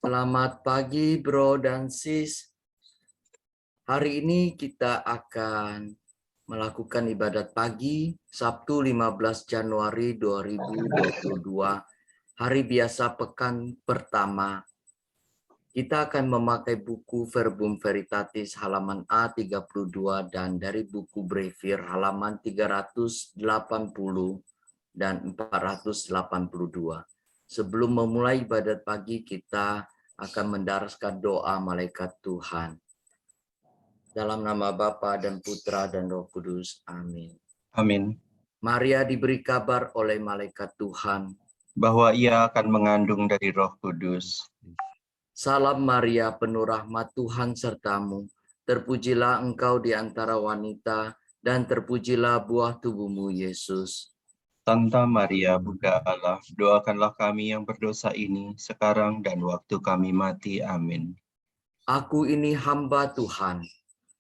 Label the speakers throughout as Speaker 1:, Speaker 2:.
Speaker 1: Selamat pagi bro dan sis. Hari ini kita akan melakukan ibadat pagi Sabtu 15 Januari 2022, hari biasa pekan pertama. Kita akan memakai buku Verbum Veritatis halaman A32 dan dari buku Brevir halaman 380 dan 482. Sebelum memulai ibadat pagi, kita akan mendaraskan doa malaikat Tuhan. Dalam nama Bapa dan Putra dan Roh Kudus. Amin.
Speaker 2: Amin.
Speaker 1: Maria diberi kabar oleh malaikat Tuhan
Speaker 2: Bahwa ia akan mengandung dari Roh Kudus.
Speaker 1: Salam Maria, penuh rahmat Tuhan sertamu. Terpujilah engkau di antara wanita, dan terpujilah buah tubuhmu, Yesus.
Speaker 2: Santa Maria, Bunda Allah, doakanlah kami yang berdosa ini, sekarang dan waktu kami mati. Amin.
Speaker 1: Aku ini hamba Tuhan.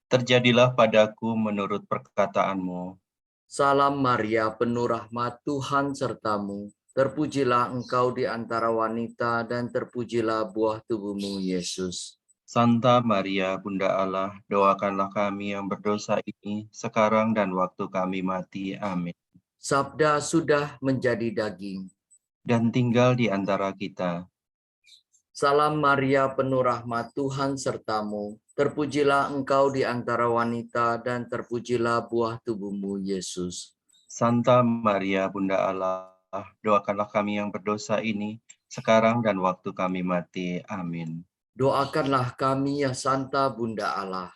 Speaker 2: Terjadilah padaku menurut perkataanmu.
Speaker 1: Salam Maria, penuh rahmat Tuhan sertamu. Terpujilah engkau di antara wanita, dan terpujilah buah tubuhmu, Yesus.
Speaker 2: Santa Maria, Bunda Allah, doakanlah kami yang berdosa ini, sekarang dan waktu kami mati. Amin.
Speaker 1: Sabda sudah menjadi daging.
Speaker 2: Dan tinggal di antara kita.
Speaker 1: Salam Maria, penuh rahmat Tuhan sertamu. Terpujilah engkau di antara wanita, dan terpujilah buah tubuhmu, Yesus.
Speaker 2: Santa Maria, Bunda Allah, doakanlah kami yang berdosa ini, sekarang dan waktu kami mati. Amin.
Speaker 1: Doakanlah kami ya Santa Bunda Allah.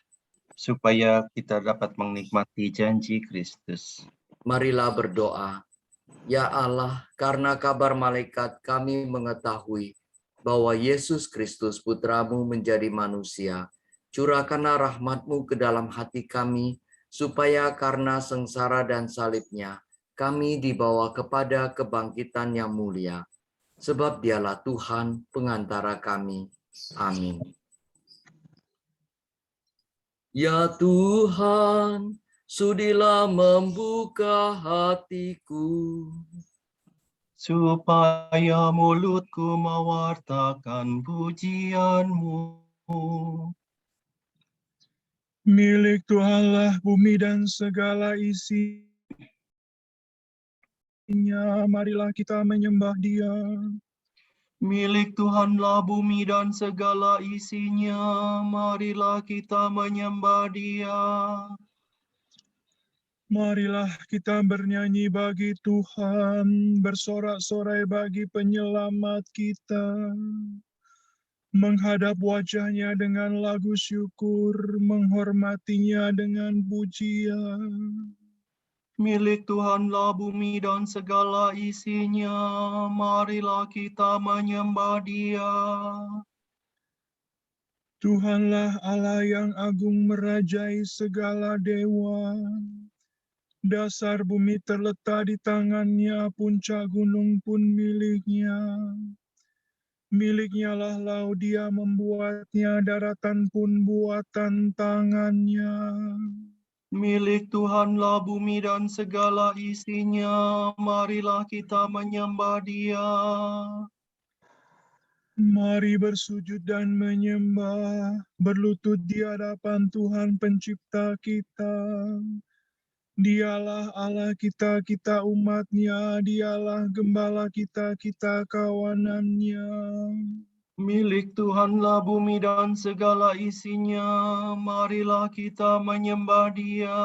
Speaker 2: Supaya kita dapat menikmati janji Kristus.
Speaker 1: Marilah berdoa. Ya Allah, karena kabar malaikat kami mengetahui bahwa Yesus Kristus Putramu menjadi manusia. Curahkanlah rahmat-Mu ke dalam hati kami, supaya karena sengsara dan salibnya, kami dibawa kepada kebangkitan yang mulia. Sebab dialah Tuhan pengantara kami. Amin. Ya Tuhan, sudilah membuka hatiku,
Speaker 2: Supaya mulutku mewartakan pujian-Mu.
Speaker 3: Milik Tuhanlah bumi dan segala isinya, marilah kita menyembah Dia.
Speaker 2: Milik Tuhanlah bumi dan segala isinya, marilah kita menyembah Dia.
Speaker 3: Marilah kita bernyanyi bagi Tuhan, bersorak-sorai bagi penyelamat kita. Menghadap wajahnya dengan lagu syukur, menghormatinya dengan pujian.
Speaker 2: Milik Tuhanlah bumi dan segala isinya, marilah kita menyembah Dia.
Speaker 3: Tuhanlah Allah yang agung merajai segala dewa. Dasar bumi terletak di tangannya, puncak gunung pun miliknya. Miliknya lah laut, Dia membuatnya, daratan pun buatan tangannya.
Speaker 2: Milik Tuhanlah bumi dan segala isinya, marilah kita menyembah Dia.
Speaker 3: Mari bersujud dan menyembah, berlutut di hadapan Tuhan pencipta kita. Dialah Allah kita, kita umat-Nya, Dialah gembala kita, kita kawanannya.
Speaker 2: Milik Tuhanlah bumi dan segala isinya, marilah kita menyembah Dia.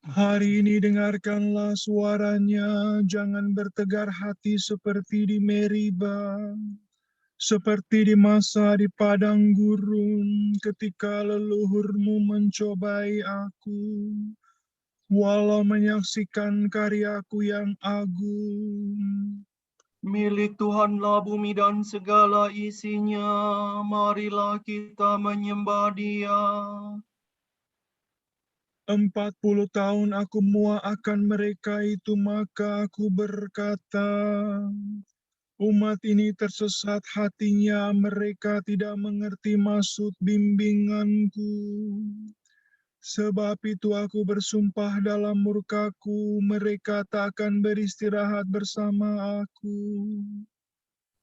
Speaker 3: Hari ini dengarkanlah suaranya, jangan bertegar hati seperti di Meriba, seperti di masa di padang gurun, ketika leluhurmu mencobai aku, walau menyaksikan karyaku yang agung.
Speaker 2: Milik Tuhanlah bumi dan segala isinya, marilah kita menyembah Dia.
Speaker 3: 40 tahun aku muak akan mereka itu, maka aku berkata, umat ini tersesat hatinya, mereka tidak mengerti maksud bimbinganku. Sebab itu aku bersumpah dalam murkaku, mereka tak akan beristirahat bersama aku.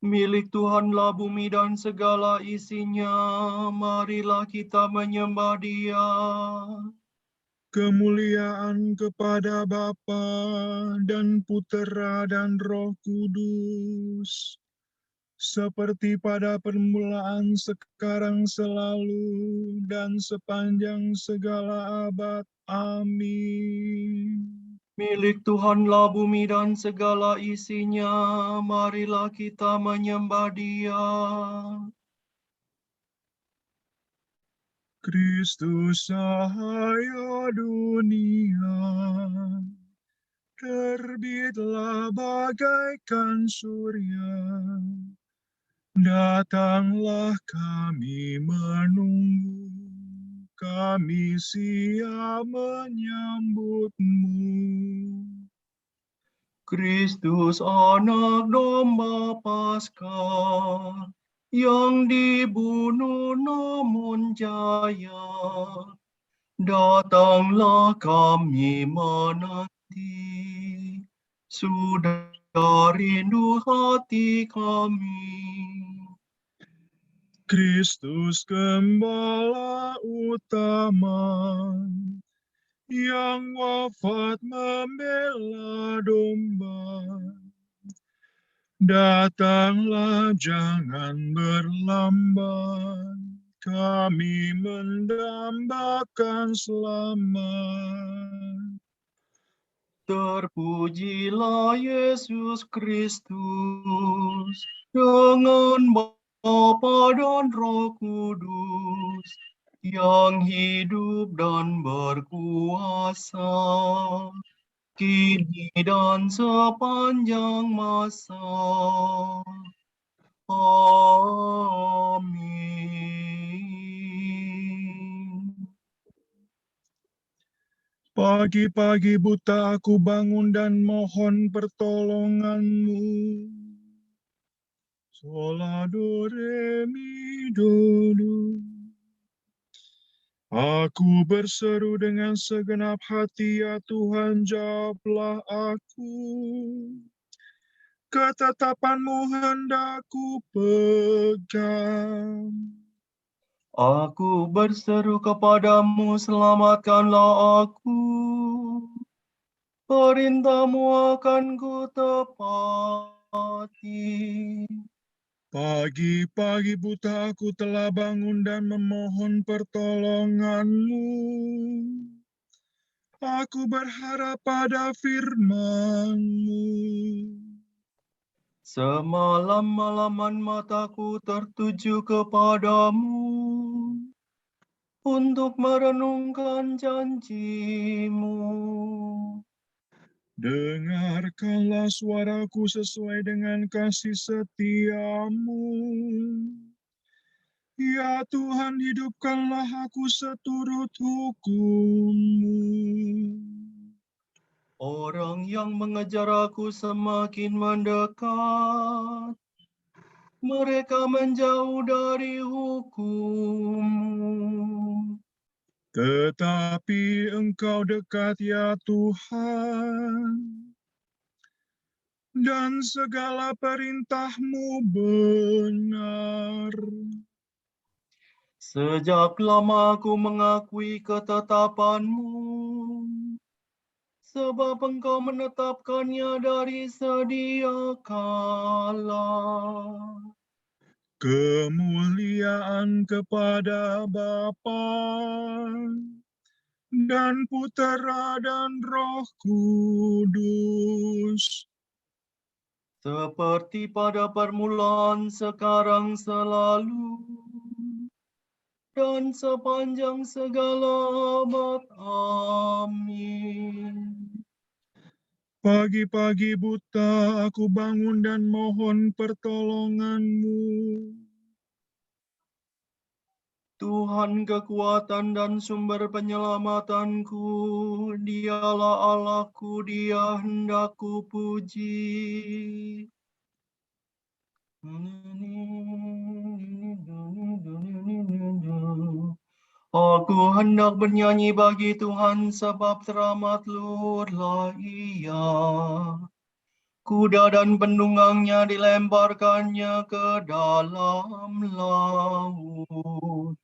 Speaker 2: Milik Tuhanlah bumi dan segala isinya, marilah kita menyembah Dia.
Speaker 3: Kemuliaan kepada Bapa dan Putera dan Roh Kudus, seperti pada permulaan, sekarang, selalu, dan sepanjang segala abad. Amin.
Speaker 2: Milik Tuhanlah bumi dan segala isinya, marilah kita menyembah Dia.
Speaker 3: Kristus cahaya dunia, terbitlah bagaikan surya. Datanglah kami menunggu, kami siap menyambutmu.
Speaker 2: Kristus anak domba Paskah, yang dibunuh namun jaya. Datanglah kami menanti, sudah rindu hati kami.
Speaker 3: Kristus Gembala utama, yang wafat membela domba. Datanglah, jangan berlambat, kami mendambakan selamat.
Speaker 2: Terpujilah Yesus Kristus dengan Bapa dan Roh Kudus, yang hidup dan berkuasa kini dan sepanjang masa. Amin.
Speaker 3: Pagi-pagi buta aku bangun dan mohon pertolongan-Mu. Sola do re mi do do. Aku berseru dengan segenap hati, ya Tuhan, jawablah aku. Ketetapan-Mu hendak ku pegang.
Speaker 2: Aku berseru kepadamu, selamatkanlah aku. Perintah-Mu akan ku tepati.
Speaker 3: Pagi-pagi buta aku telah bangun dan memohon pertolongan-Mu. Aku berharap pada firman-Mu.
Speaker 2: Semalam-malaman mataku tertuju kepadamu, untuk merenungkan janji-Mu.
Speaker 3: Dengarkanlah suaraku sesuai dengan kasih setia-Mu. Ya Tuhan, hidupkanlah aku seturut hukum-Mu.
Speaker 2: Orang yang mengejar aku semakin mendekat, mereka menjauh dari hukum-Mu.
Speaker 3: Tetapi Engkau dekat, ya Tuhan, dan segala perintah-Mu benar.
Speaker 2: Sejak lama aku mengakui ketetapan-Mu, sebab Engkau menetapkannya dari sedia kala.
Speaker 3: Kemuliaan kepada Bapa dan Putera dan Roh Kudus,
Speaker 2: Seperti pada permulaan, sekarang, selalu, dan sepanjang segala abad. Amin.
Speaker 3: pagi-pagi buta aku bangun dan mohon pertolongan-Mu.
Speaker 2: Tuhan kekuatan dan sumber penyelamatanku, Dialah Allahku, Dia hendak kupuji. Aku hendak bernyanyi bagi Tuhan, sebab teramat luhurlah Ia. Kuda dan penunggangnya dilemparkannya ke dalam laut.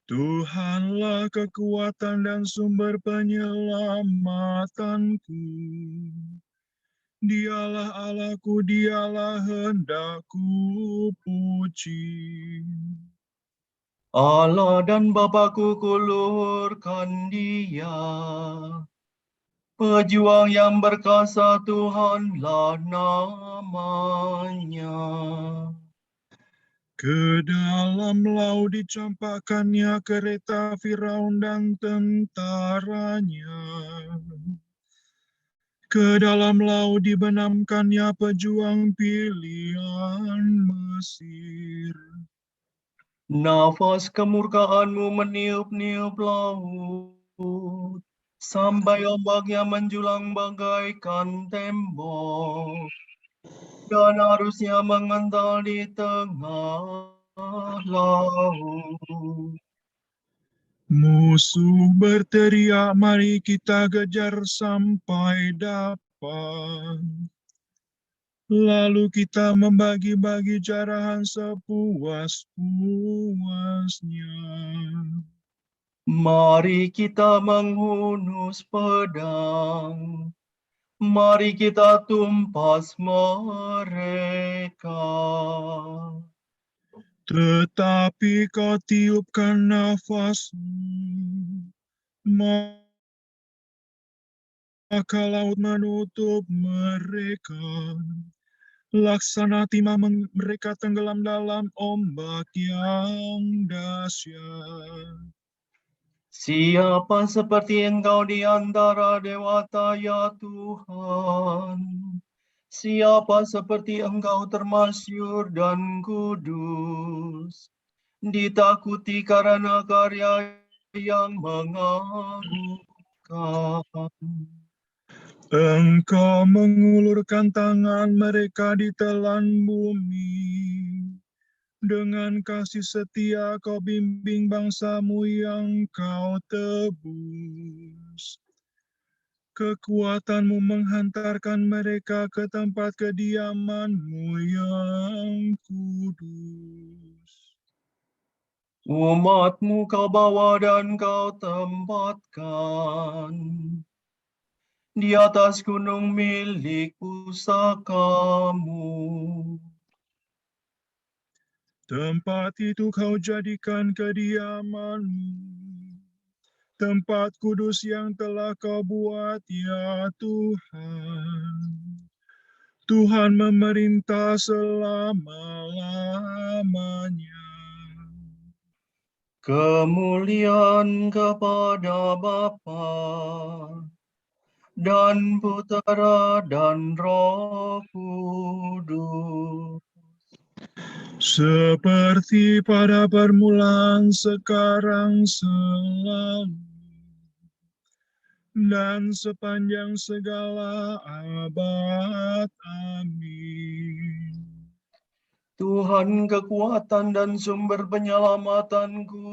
Speaker 3: Tuhanlah kekuatan dan sumber penyelamatanku. Dialah Allahku, dialah hendak ku puji.
Speaker 2: Allah dan Bapakku, kuluhurkan Dia. Pejuang yang berkasa, Tuhanlah namanya.
Speaker 3: Ke dalam laut dicampakkannya kereta Firaun dan tentaranya. Ke dalam laut dibenamkannya pejuang pilihan Mesir.
Speaker 2: Nafas kemurkaanmu meniup-niup laut, sampai ombaknya menjulang bagaikan tembok, dan arusnya mengental di tengah laut.
Speaker 3: Musuh berteriak, mari kita kejar sampai dapat. Lalu kita membagi-bagi jarahan sepuas-puasnya.
Speaker 2: Mari kita menghunus pedang, mari kita tumpas mereka.
Speaker 3: Tetapi kau tiupkan nafasmu, maka laut menutup mereka. Laksana timah mereka tenggelam dalam ombak yang dahsyat.
Speaker 2: Siapa seperti Engkau di antara dewata, ya Tuhan? Siapa seperti Engkau termasyur dan kudus, ditakuti karena karya yang mengagumkan.
Speaker 3: Engkau mengulurkan tangan mereka ditelan bumi. Dengan kasih setia kau bimbing bangsamu yang kau tebus. Kekuatanmu menghantarkan mereka ke tempat kediamanmu yang kudus.
Speaker 2: Umatmu kau bawa dan kau tempatkan di atas gunung milik pusakamu.
Speaker 3: Tempat itu kau jadikan kediamanmu, tempat kudus yang telah kau buat, ya Tuhan. Tuhan memerintah selama-lamanya.
Speaker 2: Kemuliaan kepada Bapa dan Putera dan Roh Kudus.
Speaker 3: Seperti pada permulaan, sekarang, selalu, dan sepanjang segala abad. Amin.
Speaker 2: Tuhan kekuatan dan sumber penyelamatanku,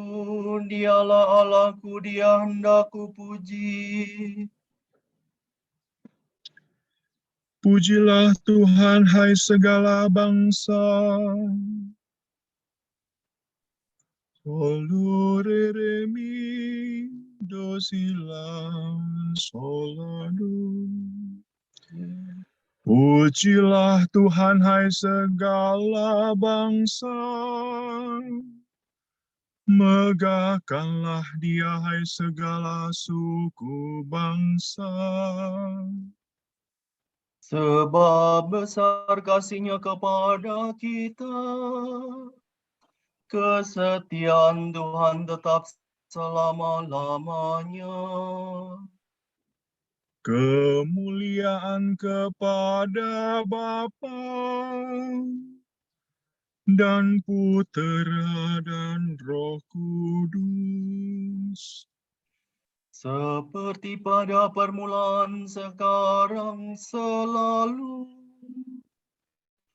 Speaker 2: dialah Allahku, dia hendak kupuji.
Speaker 3: Pujilah Tuhan, hai segala bangsa. Olurere mi dosilam soladu. Pujilah Tuhan, hai segala bangsa. Megahkanlah Dia, hai segala suku bangsa.
Speaker 2: Sebab besar kasih-Nya kepada kita, kesetiaan Tuhan tetap selama-lamanya.
Speaker 3: Kemuliaan kepada Bapa dan Putera dan Roh Kudus.
Speaker 2: Seperti pada permulaan, sekarang, selalu,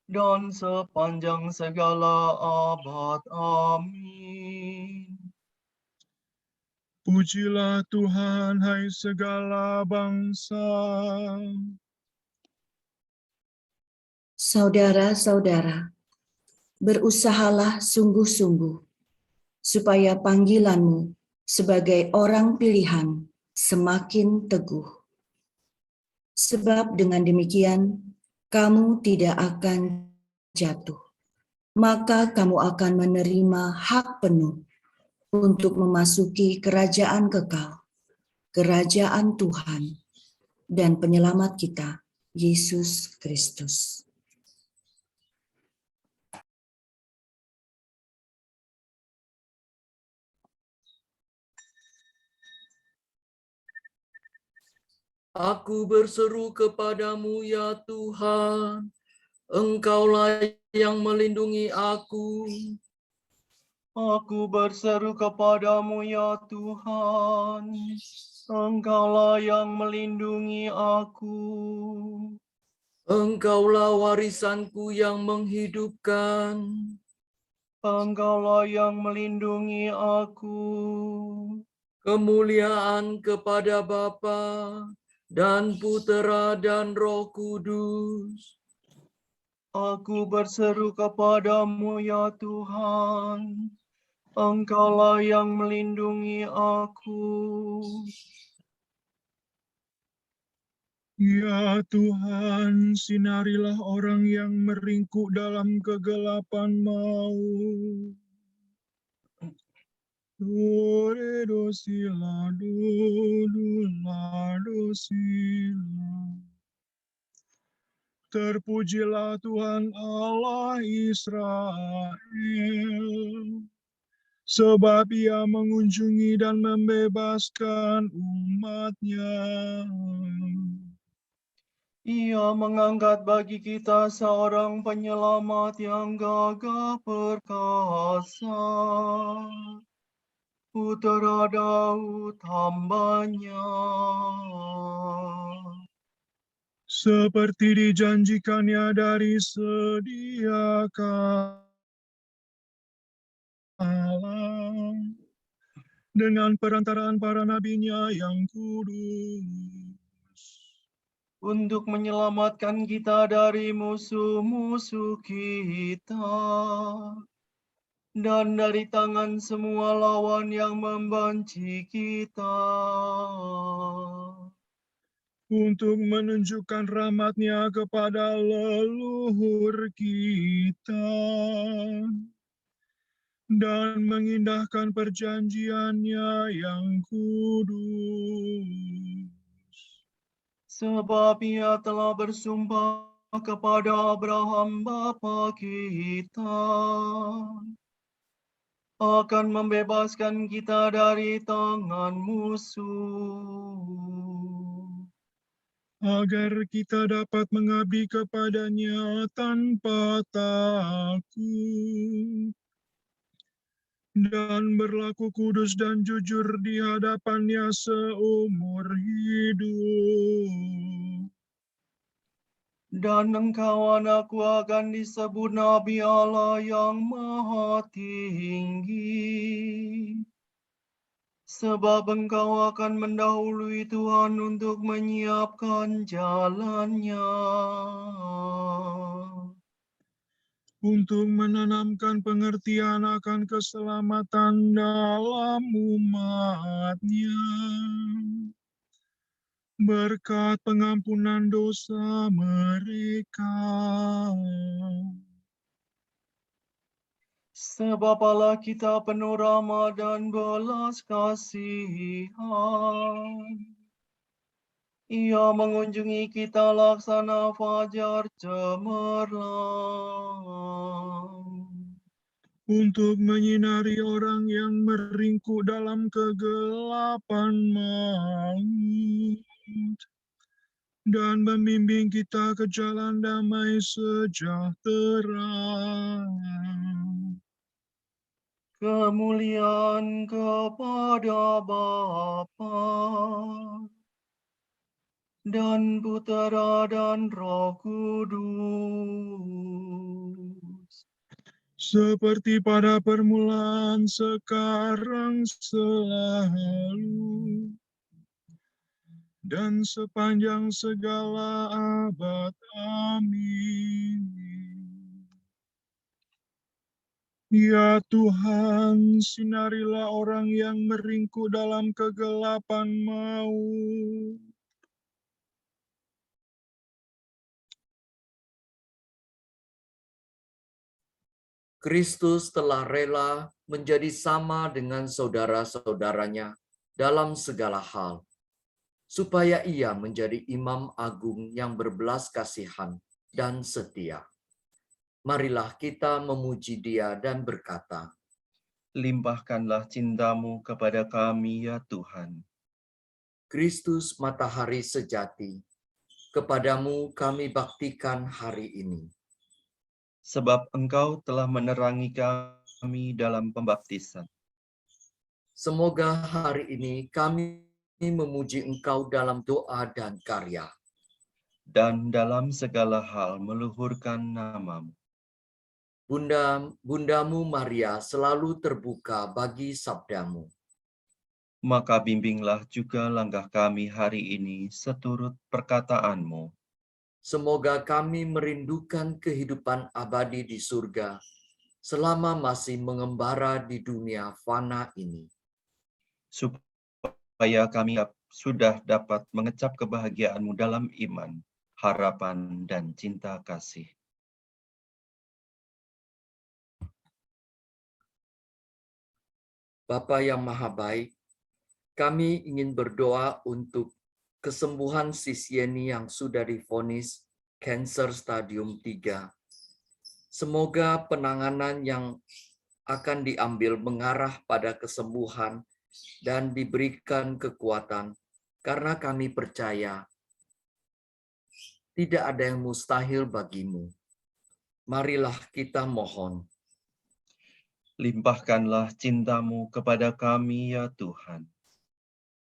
Speaker 2: dan sepanjang segala abad. Amin.
Speaker 3: Pujilah Tuhan, hai segala bangsa.
Speaker 4: Saudara-saudara, berusahalah sungguh-sungguh supaya panggilanmu sebagai orang pilihan semakin teguh. Sebab dengan demikian, kamu tidak akan jatuh. Maka kamu akan menerima hak penuh untuk memasuki kerajaan kekal, kerajaan Tuhan dan penyelamat kita, Yesus Kristus.
Speaker 1: Aku berseru kepadamu ya Tuhan, Engkaulah yang melindungi aku.
Speaker 2: Aku berseru kepadamu ya Tuhan, Engkaulah yang melindungi aku.
Speaker 1: Engkaulah warisanku yang menghidupkan.
Speaker 2: Engkaulah yang melindungi aku.
Speaker 1: Kemuliaan kepada Bapa dan Putera dan Roh Kudus.
Speaker 2: Aku berseru kepadamu ya Tuhan, Engkaulah yang melindungi aku.
Speaker 3: Ya Tuhan, sinarilah orang yang meringkuk dalam kegelapan maut. Dore dosila, dudula dosila. Terpujilah Tuhan Allah Israel, sebab Ia mengunjungi dan membebaskan umat-Nya.
Speaker 2: Ia mengangkat bagi kita seorang penyelamat yang gagah perkasa, Putera Daud hamba-Nya.
Speaker 3: Seperti dijanjikannya dari sedia kala, dengan perantaraan para nabi-Nya yang kudus.
Speaker 2: Untuk menyelamatkan kita dari musuh-musuh kita, dan dari tangan semua lawan yang membenci kita.
Speaker 3: Untuk menunjukkan rahmat-Nya kepada leluhur kita, dan mengindahkan perjanjian-Nya yang kudus.
Speaker 2: Sebab Ia telah bersumpah kepada Abraham bapa kita, akan membebaskan kita dari tangan musuh,
Speaker 3: agar kita dapat mengabdi kepada-Nya tanpa takut, dan berlaku kudus dan jujur di hadapan-Nya seumur hidup.
Speaker 2: dan engkau anakku akan disebut Nabi Allah yang Maha Tinggi. Sebab engkau akan mendahului Tuhan untuk menyiapkan jalan-Nya,
Speaker 3: Untuk menanamkan pengertian akan keselamatan dalam umat-Nya, berkat pengampunan dosa mereka.
Speaker 2: Sebab Allah kita penuh rahmat dan belas kasihan. Ia mengunjungi kita laksana fajar cemerlang,
Speaker 3: Untuk menyinari orang yang meringkuk dalam kegelapan maut, dan membimbing kita ke jalan damai sejahtera.
Speaker 2: kemuliaan kepada Bapa dan Putera dan Roh Kudus,
Speaker 3: Seperti pada permulaan, sekarang, selalu, dan sepanjang segala abad. Amin. Ya Tuhan, sinarilah orang yang meringkuk dalam kegelapan maut.
Speaker 1: Kristus telah rela menjadi sama dengan saudara-saudaranya dalam segala hal, supaya ia menjadi imam agung yang berbelas kasihan dan setia. Marilah kita memuji Dia dan berkata,
Speaker 2: Limpahkanlah cintamu kepada kami, ya Tuhan.
Speaker 1: Kristus matahari sejati, kepadamu kami baktikan hari ini.
Speaker 2: Sebab Engkau telah menerangi kami dalam pembaptisan.
Speaker 1: Semoga hari ini kami memuji Engkau dalam doa dan karya.
Speaker 2: Dan dalam segala hal meluhurkan nama-Mu.
Speaker 1: Bundamu Maria selalu terbuka bagi sabdamu.
Speaker 2: Maka bimbinglah juga langkah kami hari ini seturut perkataan-Mu.
Speaker 1: Semoga kami merindukan kehidupan abadi di surga selama masih mengembara di dunia fana ini.
Speaker 2: Supaya kami sudah dapat mengecap kebahagiaan-Mu dalam iman, harapan, dan cinta kasih.
Speaker 1: Bapa yang Maha Baik, kami ingin berdoa untuk kesembuhan Sis Yeni yang sudah divonis kanker stadium 3. Semoga penanganan yang akan diambil mengarah pada kesembuhan dan diberikan kekuatan, karena kami percaya tidak ada yang mustahil bagimu. Marilah kita mohon.
Speaker 2: Limpahkanlah cinta-Mu kepada kami, ya Tuhan.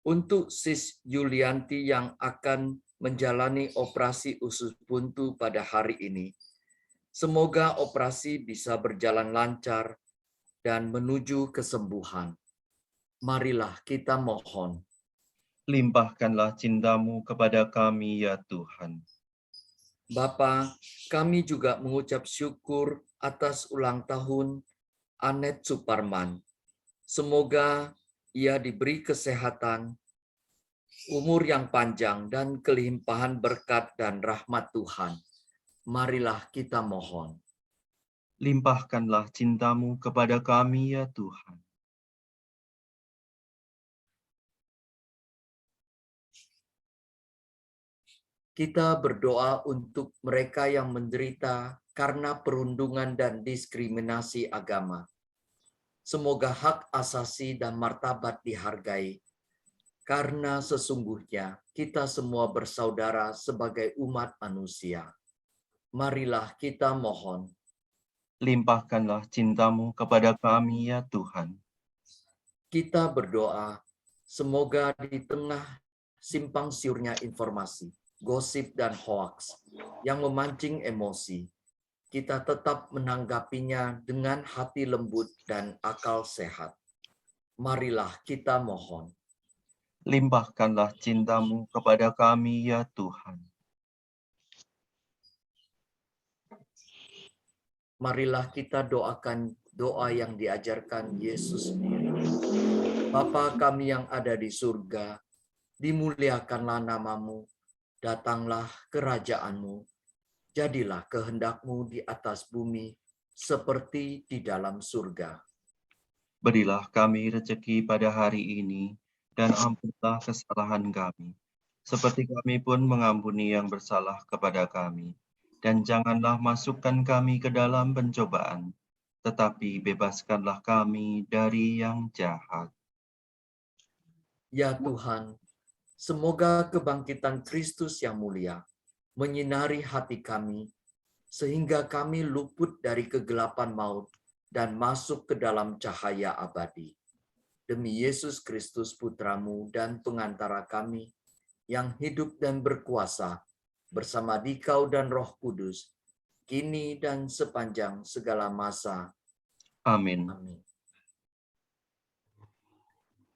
Speaker 1: Untuk Sis Yulianti yang akan menjalani operasi usus buntu pada hari ini, semoga operasi bisa berjalan lancar dan menuju kesembuhan. Marilah kita mohon.
Speaker 2: Limpahkanlah cinta-Mu kepada kami, ya Tuhan.
Speaker 1: Bapa, kami juga mengucap syukur atas ulang tahun Anet Suparman. Semoga ia diberi kesehatan, umur yang panjang, dan kelimpahan berkat dan rahmat Tuhan. Marilah kita mohon.
Speaker 2: Limpahkanlah cinta-Mu kepada kami, ya Tuhan.
Speaker 1: Kita berdoa untuk mereka yang menderita karena perundungan dan diskriminasi agama. Semoga hak asasi dan martabat dihargai, karena sesungguhnya kita semua bersaudara sebagai umat manusia. Marilah kita mohon.
Speaker 2: Limpahkanlah cinta-Mu kepada kami, ya Tuhan.
Speaker 1: Kita berdoa, semoga di tengah simpang siurnya informasi, gosip, dan hoaks yang memancing emosi, kita tetap menanggapinya dengan hati lembut dan akal sehat. Marilah kita mohon.
Speaker 2: Limpahkanlah cinta-Mu kepada kami, ya Tuhan.
Speaker 1: Marilah kita doakan doa yang diajarkan Yesus sendiri. Bapa kami yang ada di surga, dimuliakanlah nama-Mu, datanglah kerajaan-Mu, jadilah kehendak-Mu di atas bumi, seperti di dalam surga.
Speaker 2: Berilah kami rezeki pada hari ini, dan ampunlah kesalahan kami, seperti kami pun mengampuni yang bersalah kepada kami. Dan janganlah masukkan kami ke dalam pencobaan, tetapi bebaskanlah kami dari yang jahat.
Speaker 1: Ya Tuhan, semoga kebangkitan Kristus yang mulia menyinari hati kami, sehingga kami luput dari kegelapan maut dan masuk ke dalam cahaya abadi. Demi Yesus Kristus Putra-Mu dan pengantara kami, yang hidup dan berkuasa bersama Dikau dan Roh Kudus, kini dan sepanjang segala masa.
Speaker 2: Amin.
Speaker 1: Amin.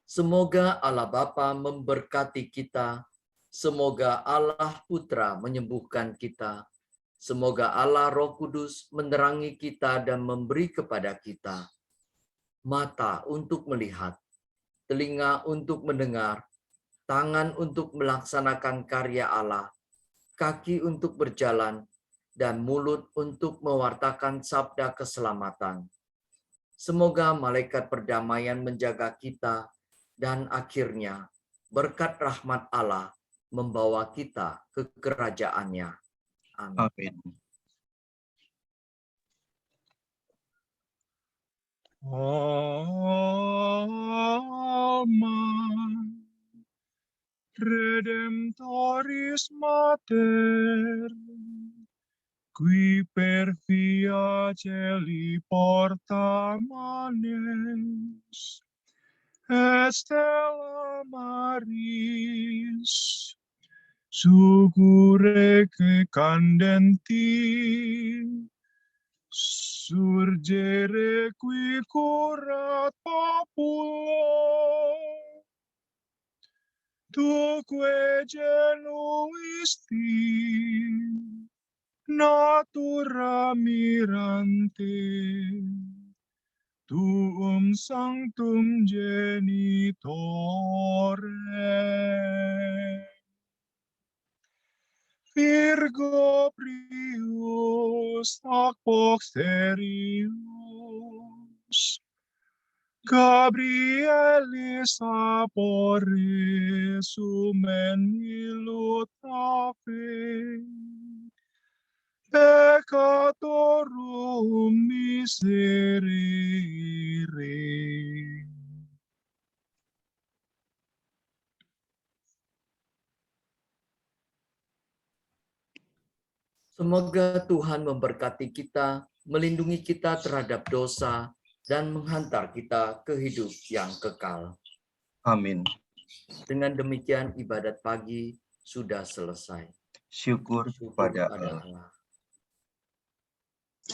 Speaker 1: Semoga Allah Bapa memberkati kita, semoga Allah Putra menyembuhkan kita, Semoga Allah Roh Kudus menerangi kita dan memberi kepada kita mata untuk melihat, telinga untuk mendengar, tangan untuk melaksanakan karya Allah, kaki untuk berjalan, dan mulut untuk mewartakan sabda keselamatan. Semoga malaikat perdamaian menjaga kita, dan akhirnya berkat rahmat Allah membawa kita ke kerajaannya. Amin.
Speaker 2: Amin.
Speaker 3: Amen. Redemptoris Mater, qui per via celi porta manes, et stella Maris, sugure que candenti, surgere qui curat populo, tuque genuisti, natura mirante, tuum sanctum genitore. Virgo prius ac posterius, Gabrielis apore sumen illut ave, peccatorum miserere.
Speaker 1: Semoga Tuhan memberkati kita, melindungi kita terhadap dosa, dan menghantar kita ke hidup yang kekal.
Speaker 2: Amin.
Speaker 1: Dengan demikian ibadat pagi sudah selesai.
Speaker 2: Syukur kepada Allah.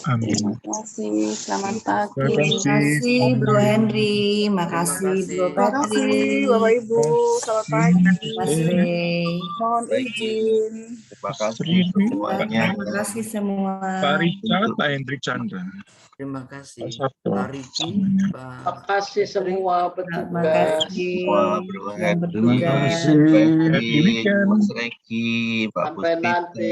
Speaker 3: Amin.
Speaker 5: Terima kasih. Selamat pagi.
Speaker 3: Terima
Speaker 4: Terima kasih Bro Henry, makasih Bro
Speaker 1: Terima
Speaker 5: Terima kasih
Speaker 4: Patrick,
Speaker 5: Bapak Ibu. Selamat pagi.
Speaker 4: Mas Ray.
Speaker 5: Mohon izin.
Speaker 2: Terima kasih
Speaker 3: Rindu,
Speaker 2: semuanya.
Speaker 4: Terima kasih semua.
Speaker 3: Pak Richard, Pak Hendrik Chandra.
Speaker 1: Terima kasih.
Speaker 3: Pak Sabto.
Speaker 1: Pak Riki,
Speaker 3: Semuanya.
Speaker 1: Pak
Speaker 6: Makasih semua
Speaker 4: Terima
Speaker 6: petugas.
Speaker 4: kasih.
Speaker 2: Wah, Bro
Speaker 4: Yang
Speaker 2: Henry,
Speaker 4: bertugas.
Speaker 2: Pak
Speaker 3: Happy
Speaker 2: Henry,
Speaker 3: weekend.
Speaker 2: Mas Reki, Pak
Speaker 6: Sampai
Speaker 2: Puspita.
Speaker 6: nanti.